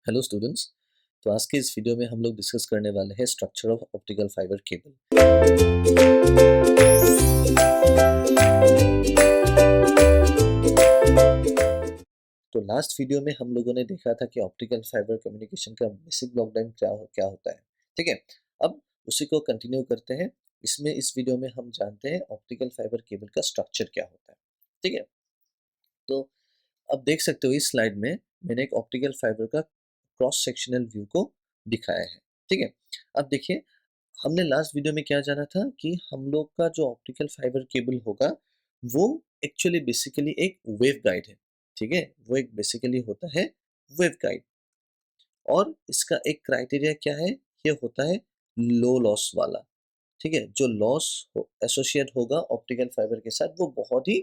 Hello students. तो आज के इस वीडियो में हम लोग डिस्कस करने वाले हैं structure of optical fibre cable. तो लास्ट वीडियो में हम लोगों ने देखा था कि ऑप्टिकल फाइबर कम्युनिकेशन का बेसिक ब्लॉक डायग्राम क्या होता है। ठीक है, अब उसी को कंटिन्यू करते हैं। इस वीडियो में हम जानते हैं ऑप्टिकल फाइबर केबल का स्ट्रक्चर क्या होता है। ठीक है, तो अब देख सकते हो इस स्लाइड में मैंने एक ऑप्टिकल फाइबर का क्रॉस सेक्शनल व्यू को दिखाया है। ठीक है, अब देखिए हमने लास्ट वीडियो में क्या जाना था कि हम लोग का जो ऑप्टिकल फाइबर केबल होगा वो एक्चुअली बेसिकली एक वेव गाइड है। ठीक है, वो एक बेसिकली होता है वेव गाइड, और इसका एक क्राइटेरिया क्या है, ये होता है लो लॉस वाला। ठीक है, जो लॉस एसोसिएट होगा ऑप्टिकल फाइबर के साथ वो बहुत ही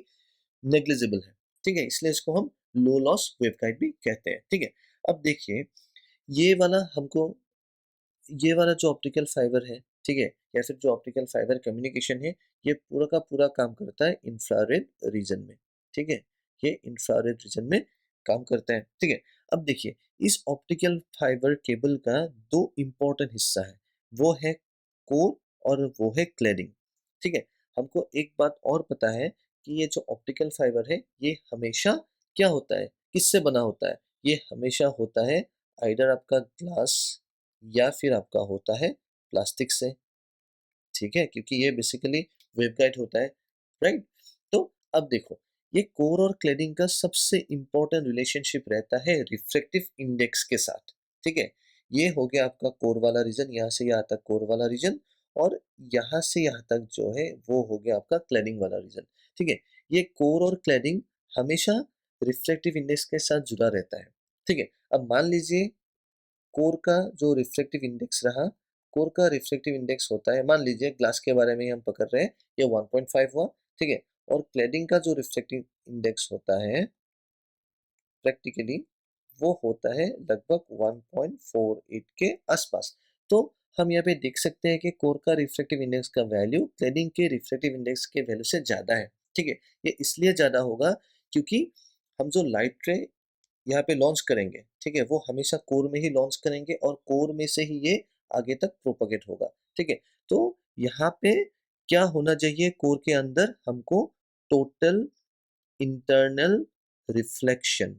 नेग्लिजिबल है। ठीक है, इसलिए इसको हम लो लॉस वेव गाइड भी कहते हैं। ठीक है, अब देखिए ये वाला हमको ये वाला जो ऑप्टिकल फाइबर है, ठीक है, या फिर जो ऑप्टिकल फाइबर कम्युनिकेशन है, ये पूरा का पूरा काम करता है इंफ्रारेड रीजन में। ठीक है, ये इंफ्रारेड रीजन में काम करता है। ठीक है, अब देखिए इस ऑप्टिकल फाइबर केबल का दो इंपॉर्टेंट हिस्सा है, वो है कोर और वो है क्लैडिंग। ठीक है, हमको एक बात और पता है कि ये जो ऑप्टिकल फाइबर है ये हमेशा क्या होता है, किससे बना होता है, ये हमेशा होता है आइडर आपका ग्लास या फिर आपका होता है प्लास्टिक से। ठीक है, क्योंकि ये बेसिकली वेवगाइड होता है, राइट। तो अब देखो ये कोर और क्लैडिंग का सबसे इंपॉर्टेंट रिलेशनशिप रहता है रिफ्रैक्टिव इंडेक्स के साथ। ठीक है, ये हो गया आपका कोर वाला रीजन, यहाँ से यहाँ तक कोर वाला रीजन, और यहाँ से यहाँ तक जो है वो हो गया आपका क्लैडिंग वाला रीजन। ठीक है, ये कोर और क्लैडिंग हमेशा रिफ्रैक्टिव इंडेक्स के साथ जुड़ा रहता है। ठीक है, अब मान लीजिए कोर का जो रिफ्लेक्टिव इंडेक्स रहा, कोर का रिफ्लेक्टिव इंडेक्स होता है, मान लीजिए ग्लास के बारे में ही हम पकड़ रहे हैं, ये 1.5 हुआ। ठीक है, और क्लैडिंग का जो रिफ्लेक्टिव इंडेक्स होता है प्रैक्टिकली वो होता है लगभग 1.48 के आसपास। तो हम यहाँ पे देख सकते हैं कि कोर का रिफ्लेक्टिव इंडेक्स का वैल्यू क्लैडिंग के रिफ्लेक्टिव इंडेक्स के वैल्यू से ज़्यादा है। ठीक है, ये इसलिए ज़्यादा होगा क्योंकि हम जो लाइट रे यहाँ पे लॉन्च करेंगे, ठीक है, वो हमेशा कोर में ही लॉन्च करेंगे और कोर में से ही ये आगे तक प्रोपगेट होगा। ठीक है, तो यहाँ पे क्या होना चाहिए, कोर के अंदर हमको टोटल इंटरनल रिफ्लेक्शन,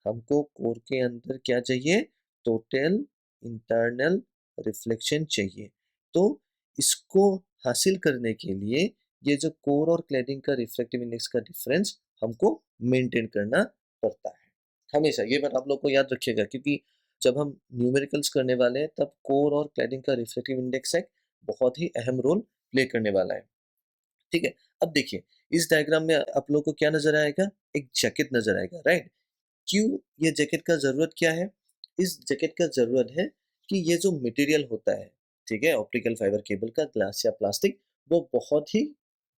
हमको कोर के अंदर क्या चाहिए, टोटल इंटरनल रिफ्लेक्शन चाहिए। तो इसको हासिल करने के लिए ये जो कोर और क्लैडिंग का रिफ्लेक्टिव इंडेक्स का डिफरेंस हमको मेंटेन करना पड़ता है हमेशा। ये बात आप लोग को याद रखिएगा, क्योंकि जब हम न्यूमेरिकल्स करने वाले हैं तब कोर और क्लैडिंग का रिफ्लेक्टिव इंडेक्स एक बहुत ही अहम रोल प्ले करने वाला है। ठीक है, अब देखिए इस डायग्राम में आप लोग को क्या नजर आएगा, एक जैकेट नजर आएगा, राइट। क्यों ये जैकेट का जरूरत क्या है, इस जैकेट का जरूरत है कि ये जो मटेरियल होता है, ठीक है, ऑप्टिकल फाइबर केबल का, ग्लास या प्लास्टिक, वो बहुत ही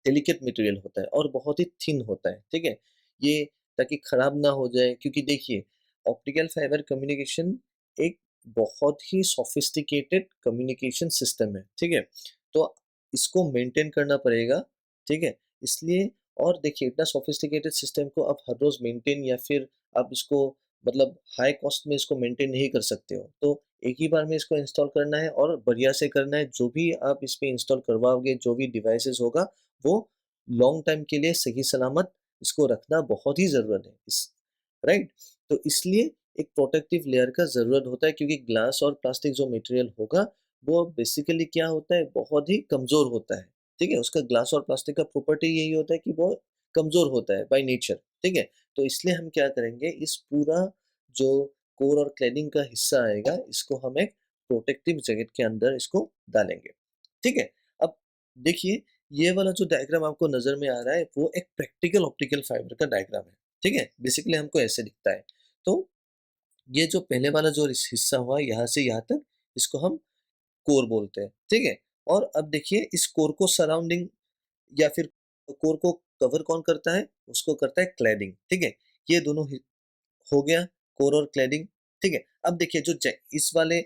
डेलिकेट मटेरियल होता है और बहुत ही थिन होता है। ठीक है, ये ताकि खराब ना हो जाए, क्योंकि देखिए ऑप्टिकल फाइबर कम्युनिकेशन एक बहुत ही सोफिस्टिकेटेड कम्युनिकेशन सिस्टम है। ठीक है, तो इसको मेंटेन करना पड़ेगा। ठीक है, इसलिए, और देखिए इतना सोफिस्टिकेटेड सिस्टम को आप हर रोज मेंटेन या फिर आप इसको मतलब हाई कॉस्ट में इसको मेंटेन नहीं कर सकते हो। तो एक ही बार में इसको इंस्टॉल करना है और बढ़िया से करना है। जो भी आप इस पे इंस्टॉल करवाओगे, जो भी डिवाइसेस होगा, वो लॉन्ग टाइम के लिए सही सलामत इसको रखना बहुत ही ज़रूरत है इस, राइट। तो इसलिए एक प्रोटेक्टिव लेयर का ज़रूरत होता है, क्योंकि ग्लास और प्लास्टिक जो मटेरियल होगा वो बेसिकली क्या होता है, बहुत ही कमज़ोर होता है। ठीक है, उसका ग्लास और प्लास्टिक का प्रॉपर्टी यही होता है कि वो कमज़ोर होता है बाय नेचर। ठीक है, तो इसलिए हम क्या करेंगे, इस पूरा जो कोर और क्लैडिंग का हिस्सा आएगा इसको हम एक प्रोटेक्टिव जैकेट के अंदर इसको डालेंगे। ठीक है, अब देखिए ये वाला जो डायग्राम आपको नजर में आ रहा है वो एक प्रैक्टिकल ऑप्टिकल फाइबर का डायग्राम है। ठीक है, बेसिकली हमको ऐसे दिखता है। तो ये जो पहले वाला जो हिस्सा हुआ यहाँ से यहाँ तक, इसको हम कोर बोलते हैं। ठीक है, और अब देखिए इस कोर को सराउंडिंग या फिर कोर को कवर कौन करता है, उसको करता है क्लैडिंग। ठीक है, ये दोनों हो गया कोर और क्लैडिंग। ठीक है, अब देखिए जो इस वाले,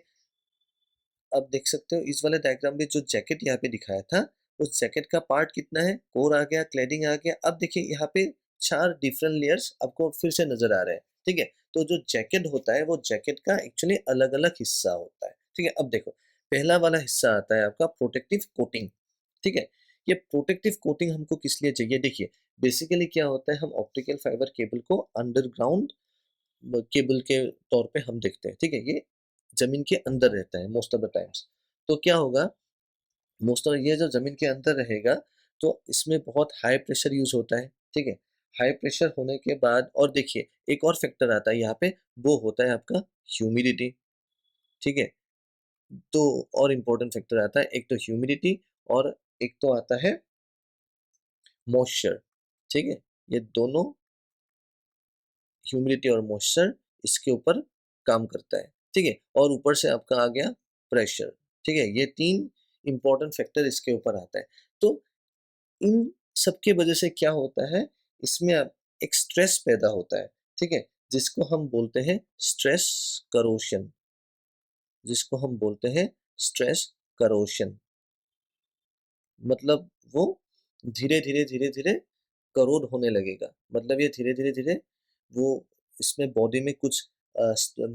अब देख सकते हो इस वाले डायग्राम में जो जैकेट यहाँ पे दिखाया था, उस जैकेट का पार्ट कितना है, कोर आ गया, क्लैडिंग आ गया। अब देखिए यहाँ पे 4 डिफरेंट लेयर्स आपको फिर से नजर आ रहे हैं। ठीक है? तो जो जैकेट होता है वो जैकेट का एक्चुअली अलग-अलग हिस्सा होता है, ठीक है? अब देखो, पहला वाला हिस्सा आता है आपका प्रोटेक्टिव कोटिंग, ठीक है? ये प्रोटेक्टिव कोटिंग हमको किस लिए चाहिए? देखिए, बेसिकली क्या होता है, हम ऑप्टिकल फाइबर केबल को अंडरग्राउंड केबल के तौर पे हम देखते हैं, ठीक है? ये ज़मीन के अंदर रहता है मोस्ट ऑफ द टाइम्स। तो क्या होगा, मोस्ट ऑफ ये जो ज़मीन के अंदर रहेगा, तो इसमें बहुत हाई प्रेशर यूज़ होता है, ठीक है? हाई प्रेशर होने के बाद और देखिए, एक और फैक्टर आता है यहाँ पे, वो होता है आपका ह्यूमिडिटी, ठीक है? तो और इम्पोर्टेंट फैक्टर आता है, एक तो ह्यूमिडिटी और एक तो आता है मॉइस्चर, ठीक है? ये दोनों, ह्यूमिडिटी और मॉइस्चर, इसके ऊपर काम करता है, ठीक है? और ऊपर से आपका आ गया प्रेशर, ठीक है? ये 3 इम्पोर्टेंट फैक्टर इसके ऊपर आता है। तो इन सब की वजह से क्या होता है, इसमें अब एक स्ट्रेस पैदा होता है, ठीक है? जिसको हम बोलते हैं स्ट्रेस करोशन, जिसको हम बोलते हैं स्ट्रेस करोशन। मतलब वो धीरे-धीरे, धीरे-धीरे करोड होने लगेगा। मतलब ये धीरे-धीरे, वो इसमें बॉडी में कुछ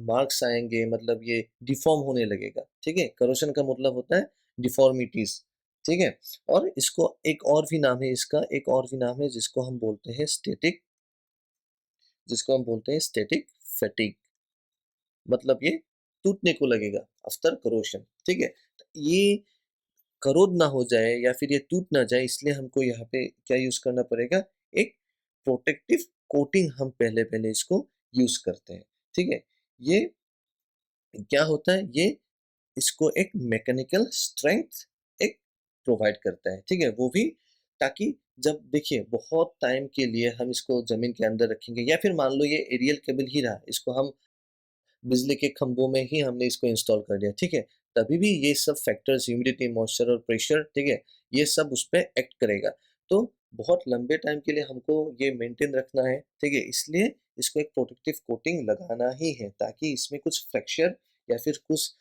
मार्क्स आएँगे, मतलब ये डिफ़ॉर्म होने लगेगा, ठीक है? करोशन का मतलब होता है डिफ़ॉर्मिटीज़, ठीक है? और इसको एक और भी नाम है इसका, एक और भी नाम है जिसको हम बोलते हैं स्टैटिक फैटिग। मतलब ये टूटने को लगेगा आफ्टर करोशन, ठीक है? ये करोड ना हो जाए या फिर ये टूट ना जाए, इसलिए हमको यहाँ पे क्या यूज़ करना पड़ेगा, एक प्रोटेक्टिव कोटिंग हम पहले-पहले इसको यूज़ करते हैं, ठीक है? ये क्या होता है, ये इसको एक मैकेनिकल स्ट्रेंथ एक प्रोवाइड करता है, ठीक है? वो भी ताकि जब देखिए बहुत टाइम के लिए हम इसको ज़मीन के अंदर रखेंगे या फिर मान लो ये एरियल केबल ही रहा, इसको हम बिजली के खंभों में ही हमने इसको इंस्टॉल कर दिया, ठीक है? तभी भी ये सब फैक्टर्स, ह्यूमिडिटी, मॉइस्चर और प्रेशर, ठीक है? ये सब उस पे एक्ट करेगा। तो बहुत लंबे टाइम के लिए हमको ये मेंटेन रखना है, ठीक है? इसलिए इसको एक प्रोटेक्टिव कोटिंग लगाना ही है, ताकि इसमें कुछ फ्रैक्चर या फिर कुछ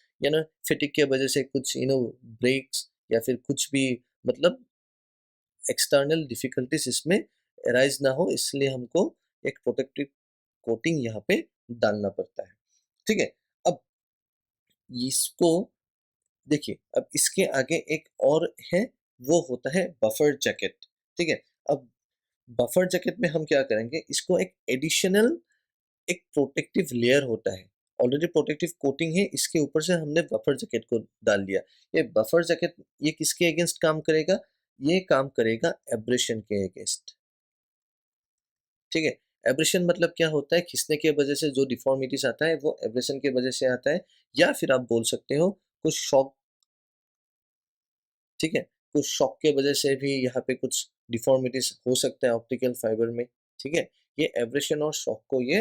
फटीग के वजह से कुछ ब्रेक्स या फिर कुछ भी, मतलब एक्सटर्नल डिफिकल्टीज इसमें अराइज ना हो, इसलिए हमको एक प्रोटेक्टिव कोटिंग यहाँ पे डालना पड़ता है, ठीक है? अब इसको देखिए, अब इसके आगे एक और है, वो होता है बफर जैकेट, ठीक है? अब बफर जैकेट में हम क्या करेंगे, इसको एक एडिशनल एक प्रोटेक्टिव लेयर होता है, ऑलरेडी प्रोटेक्टिव कोटिंग है, इसके ऊपर से हमने बफर जैकेट को डाल दिया। ये बफर जैकेट ये किसके अगेंस्ट काम करेगा, ये काम करेगा एब्रेशन के अगेंस्ट, ठीक है? एब्रेशन मतलब क्या होता है, खिसने की वजह से जो डिफॉर्मिटीज आता है वो एब्रेशन की वजह से आता है, या फिर आप बोल सकते हो कुछ शॉक, ठीक है? कुछ शॉक के वजह से भी यहाँ पे कुछ डिफॉर्मिटीज हो सकता है ऑप्टिकल फाइबर में, ठीक है? ये एब्रेशन और शॉक को ये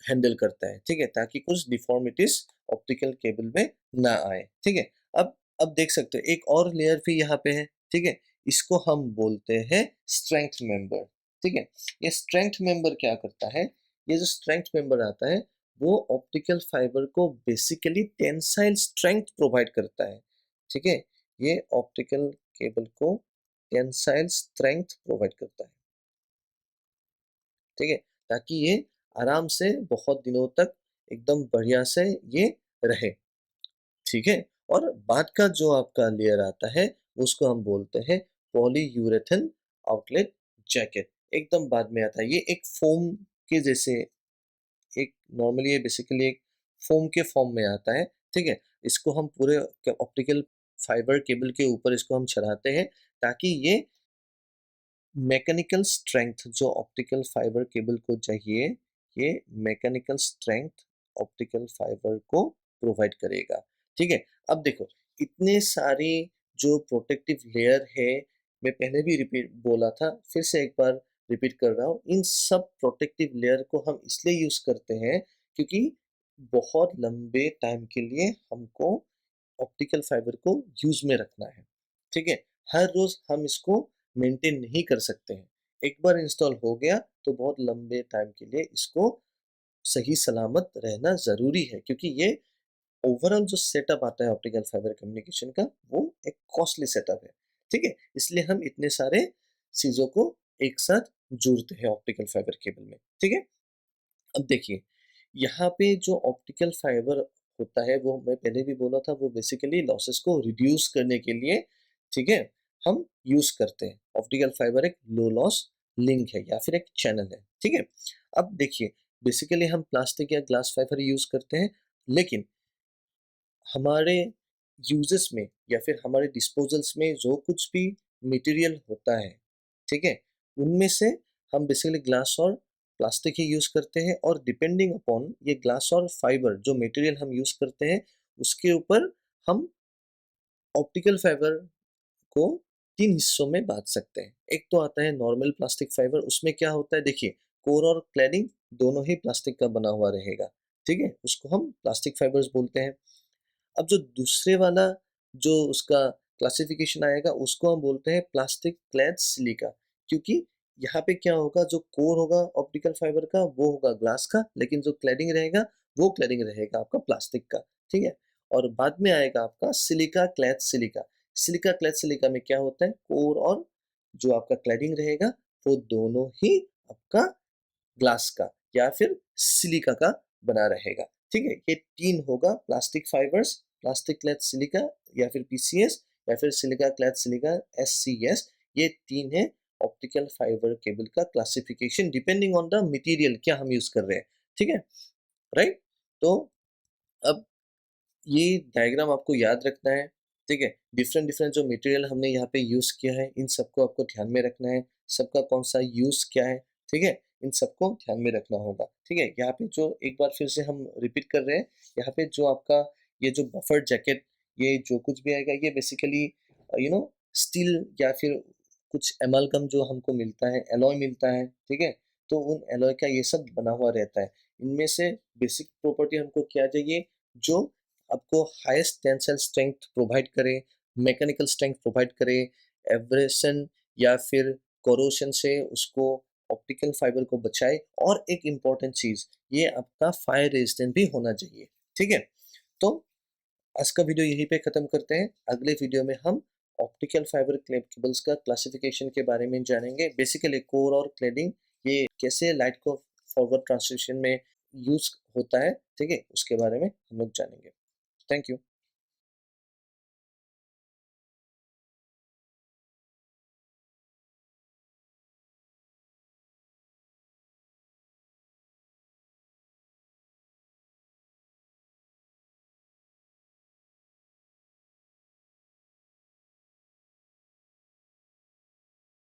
हैंडल करता है, ठीक है? ताकि कुछ डिफॉर्मिटीज ऑप्टिकल केबल में ना आए, ठीक है? अब देख सकते हो एक और लेयर भी यहाँ पे है, ठीक है? इसको हम बोलते हैं स्ट्रेंथ मेंबर, ठीक है? ये स्ट्रेंथ मेंबर क्या करता है, ये जो स्ट्रेंथ मेंबर आता है, वो ऑप्टिकल फाइबर को बेसिकली टेंसाइल स्ट्रेंथ प्रोवाइड करता है, ठीक है? ये ऑप्टिकल केबल को टेंसाइल स्ट्रेंथ प्रोवाइड करता है, ठीक है? ताकि ये आराम से बहुत दिनों तक एकदम बढ़िया से ये रहे, ठीक है? और बाद का जो आपका लेयर आता है, उसको हम बोलते हैं पॉलीयूरेथेन आउटलेट जैकेट, एकदम बाद में आता है। ये एक फ़ोम के जैसे, एक नॉर्मली ये बेसिकली एक फ़ोम के फॉर्म में आता है, ठीक है? इसको हम पूरे ऑप्टिकल फाइबर केबल के ऊपर इसको हम चढ़ाते हैं, ताकि ये मैकेनिकल स्ट्रेंथ जो ऑप्टिकल फाइबर केबल को चाहिए, ये मैकेनिकल स्ट्रेंथ ऑप्टिकल फाइबर को प्रोवाइड करेगा, ठीक है? अब देखो, इतने सारे जो प्रोटेक्टिव लेयर है, मैं पहले भी रिपीट बोला था, फिर से एक बार रिपीट कर रहा हूँ, इन सब प्रोटेक्टिव लेयर को हम इसलिए यूज़ करते हैं, क्योंकि बहुत लंबे टाइम के लिए हमको ऑप्टिकल फाइबर को यूज़ में रखना है, ठीक है? हर रोज़ हम इसको मेंटेन नहीं कर सकते हैं। एक बार इंस्टॉल हो गया तो बहुत लंबे टाइम के लिए इसको सही सलामत रहना ज़रूरी है, क्योंकि ये ओवरऑल जो सेटअप आता है ऑप्टिकल फाइबर कम्युनिकेशन का, वो एक कॉस्टली सेटअप है, ठीक है? इसलिए हम इतने सारे चीज़ों को एक साथ जोड़ते हैं ऑप्टिकल फाइबर केबल में, ठीक है? अब देखिए, यहाँ पे जो ऑप्टिकल फाइबर होता है वो मैं पहले भी बोला था, वो बेसिकली लॉसेस को रिड्यूस करने के लिए, ठीक है, हम यूज़ करते हैं। ऑप्टिकल फाइबर एक लो लॉस लिंक है या फिर एक चैनल है, ठीक है। अब देखिए, बेसिकली हम प्लास्टिक या ग्लास फाइबर यूज़ करते हैं, लेकिन हमारे यूजेस में या फिर हमारे डिस्पोजल्स में जो कुछ भी मटेरियल होता है, ठीक है, उनमें से हम बेसिकली ग्लास और प्लास्टिक ही यूज़ करते हैं, और डिपेंडिंग अपॉन ये ग्लास और फाइबर जो मटेरियल हम यूज़ करते हैं, उसके ऊपर हम ऑप्टिकल फाइबर को 3 हिस्सों में बाँट सकते हैं। एक तो आता है नॉर्मल प्लास्टिक फाइबर, उसमें क्या होता है देखिए, कोर और क्लैडिंग दोनों ही प्लास्टिक का बना हुआ रहेगा, ठीक है? उसको हम प्लास्टिक फाइबर्स बोलते हैं। अब जो दूसरे वाला जो उसका क्लासिफिकेशन आएगा, उसको हम बोलते हैं प्लास्टिक क्लैड सिलिका, क्योंकि यहाँ पे क्या होगा, जो कोर होगा ऑप्टिकल फाइबर का वो होगा ग्लास का, लेकिन जो क्लैडिंग रहेगा वो क्लैडिंग रहेगा आपका प्लास्टिक का, ठीक है। और बाद में आएगा आपका silica clad silica. Silica clad silica में क्या होता है, कोर और जो आपका क्लैडिंग रहेगा वो दोनों ही आपका ग्लास का या फिर सिलिका का बना रहेगा, ठीक है। ये 3 होगा plastic fibres, plastic clad silica या फिर पीसीएस, या फिर सिलिका क्लैड सिलिका एससीएस। ये 3 है ऑप्टिकल फाइबर केबल का classification, depending on the material क्या हम यूज कर रहे हैं, ठीक है, राइट। तो अब ये डायग्राम आपको याद रखना है, ठीक है। डिफरेंट डिफरेंट जो मटेरियल हमने यहाँ पे यूज़ किया है, इन सबको आपको ध्यान में रखना है, सबका कौन सा यूज़ क्या है, ठीक है, इन सबको ध्यान में रखना होगा, ठीक है। यहाँ पे जो एक बार फिर से हम रिपीट कर रहे हैं, यहाँ पे जो आपका ये जो बफर जैकेट, ये जो कुछ भी आएगा, ये बेसिकली स्टील या फिर कुछ एमालगम जो हमको मिलता है, एलॉय मिलता है, ठीक है। तो उन एलॉय का ये सब बना हुआ रहता है। इनमें से बेसिक प्रॉपर्टी हमको क्या चाहिए, जो आपको हाईएस्ट टेंसाइल स्ट्रेंथ प्रोवाइड करे, मैकेनिकल स्ट्रेंथ प्रोवाइड करे, एब्रेशन या फिर कोरोशन से उसको ऑप्टिकल फाइबर को बचाए, और एक इम्पॉर्टेंट चीज़, ये आपका फायर रेजिस्टेंट भी होना चाहिए, ठीक है। तो आज का वीडियो यहीं पे ख़त्म करते हैं। अगले वीडियो में हम ऑप्टिकल फाइबर केबल्स का क्लासिफिकेशन के बारे में जानेंगे। बेसिकली कोर और क्लैडिंग ये कैसे लाइट को फॉरवर्ड ट्रांसमिशन में यूज़ होता है, ठीक है, उसके बारे में हम लोग जानेंगे। Thank you.